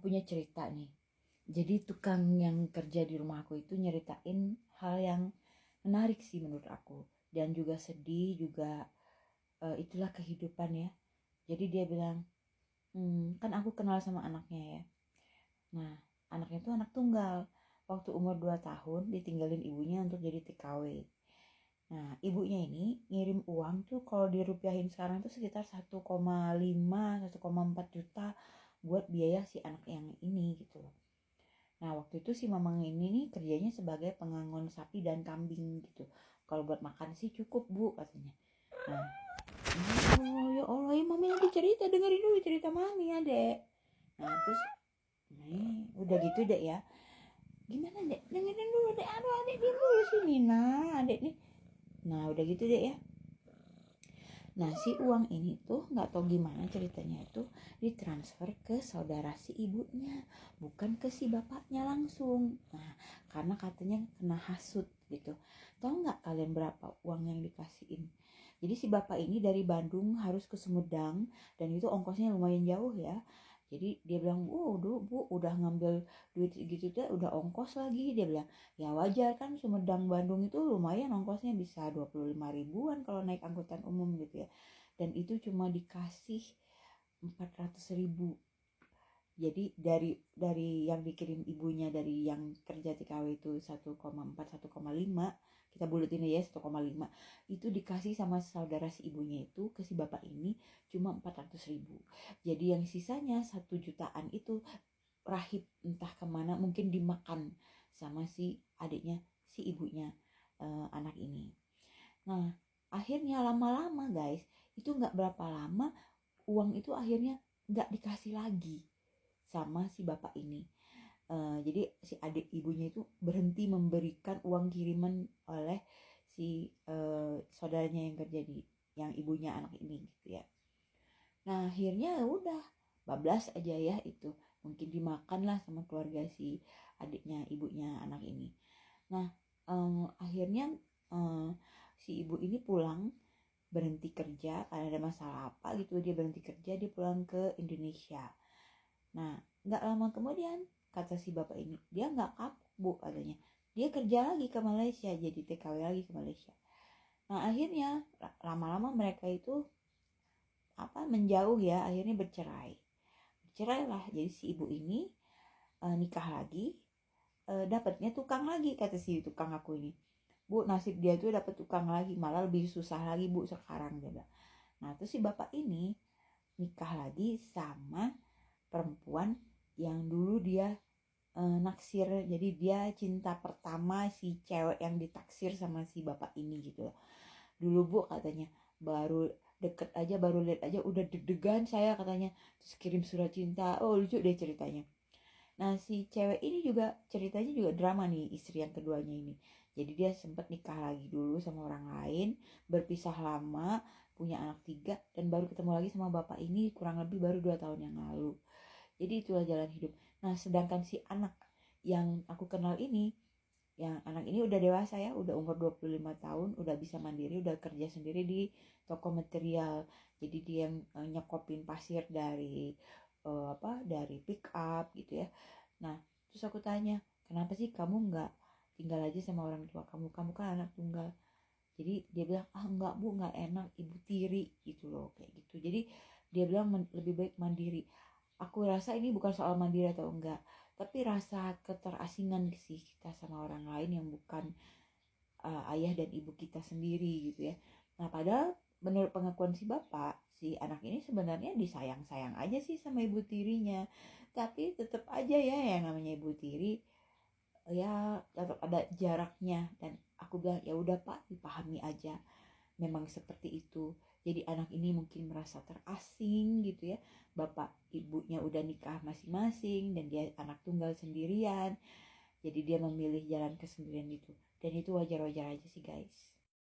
punya cerita nih. Jadi tukang yang kerja di rumah aku itu nyeritain hal yang menarik sih menurut aku. Dan juga sedih, juga itulah kehidupan ya. Jadi dia bilang, kan aku kenal sama anaknya ya. Nah, anaknya tuh anak tunggal. Waktu umur 2 tahun ditinggalin ibunya untuk jadi TKW. Nah, ibunya ini ngirim uang tuh kalau dirupiahin sekarang tuh sekitar 1,5, 1,4 juta buat biaya si anak yang ini gitu loh. Nah, waktu itu si mamang ini nih kerjanya sebagai pengangon sapi dan kambing gitu. Kalau buat makan sih cukup, Bu, katanya. Nah, oh ya Allah, ya mami nanti cerita, dengerin dulu cerita mami ya, Dek. Nah, terus nih, udah gitu, Dek ya. Gimana, Dek? Dengerin dulu, Dek. Aduh, Adek diem dulu sini. Nah, Adek nih. Nah, udah gitu, Dek ya. Nah, si uang ini tuh nggak tahu gimana ceritanya itu ditransfer ke saudara si ibunya, bukan ke si bapaknya langsung. Nah, karena katanya kena hasut gitu. Tahu nggak kalian berapa uang yang dikasihin? Jadi si bapak ini dari Bandung harus ke Sumedang dan itu ongkosnya lumayan jauh ya. Jadi dia bilang, bu, udah ngambil duit gitu deh, udah ongkos lagi. Dia bilang, ya wajar kan Sumedang Bandung itu lumayan ongkosnya bisa 25 ribuan kalau naik angkutan umum gitu ya. Dan itu cuma dikasih 400 ribu. Jadi dari yang dikirim ibunya dari yang kerja TKW itu 1,4, 1,5, kita bulatin ya 1,5, itu dikasih sama saudara si ibunya itu ke si bapak ini cuma 400 ribu. Jadi yang sisanya 1 jutaan itu rahib entah kemana, mungkin dimakan sama si adiknya si ibunya anak ini. Nah, akhirnya lama-lama guys, itu gak berapa lama uang itu akhirnya gak dikasih lagi sama si bapak ini. Jadi si adik ibunya itu berhenti memberikan uang kiriman oleh si saudaranya yang kerja di yang ibunya anak ini gitu ya. Nah akhirnya udah bablas aja ya itu, mungkin dimakan lah sama keluarga si adiknya ibunya anak ini. Nah akhirnya si ibu ini pulang, berhenti kerja karena ada masalah apa gitu, dia berhenti kerja, dia pulang ke Indonesia. Nah, gak lama kemudian, kata si bapak ini, dia gak kapok, Bu, katanya. Dia kerja lagi ke Malaysia, jadi TKW lagi ke Malaysia. Nah, akhirnya, lama-lama mereka itu, menjauh ya, akhirnya bercerai. Bercerai lah, jadi si ibu ini nikah lagi, dapatnya tukang lagi, kata si tukang aku ini. Bu, nasib dia tuh dapat tukang lagi, malah lebih susah lagi, Bu, sekarang, dia bilang. Nah, terus si bapak ini nikah lagi sama perempuan yang dulu dia naksir. Jadi dia cinta pertama si cewek yang ditaksir sama si bapak ini gitu. Dulu, Bu, katanya baru deket aja, baru lihat aja udah deg-degan saya, katanya. Terus kirim surat cinta. Oh, lucu deh ceritanya. Nah, si cewek ini juga ceritanya juga drama nih, istri yang keduanya ini. Jadi dia sempat nikah lagi dulu sama orang lain, berpisah lama, punya anak 3, dan baru ketemu lagi sama bapak ini kurang lebih baru 2 tahun yang lalu. Jadi itulah jalan hidup. Nah, sedangkan si anak yang aku kenal ini, yang anak ini udah dewasa ya, udah umur 25 tahun, udah bisa mandiri, udah kerja sendiri di toko material. Jadi dia yang nyekopin pasir dari dari pick up gitu ya. Nah, terus aku tanya, kenapa sih kamu nggak tinggal aja sama orang tua kamu? Kamu kan anak tunggal. Jadi dia bilang, enggak, Bu, nggak enak, ibu tiri gitu loh, kayak gitu. Jadi dia bilang lebih baik mandiri. Aku rasa ini bukan soal mandiri atau enggak, tapi rasa keterasingan sih kita sama orang lain yang bukan ayah dan ibu kita sendiri gitu ya. Nah, padahal menurut pengakuan si bapak, si anak ini sebenarnya disayang-sayang aja sih sama ibu tirinya. Tapi tetap aja ya yang namanya ibu tiri ya tetap ada jaraknya, dan aku bilang ya udah Pak, dipahami aja. Memang seperti itu. Jadi anak ini mungkin merasa terasing gitu ya. Bapak ibunya udah nikah masing-masing dan dia anak tunggal sendirian. Jadi dia memilih jalan kesendirian itu. Dan itu wajar-wajar aja sih guys.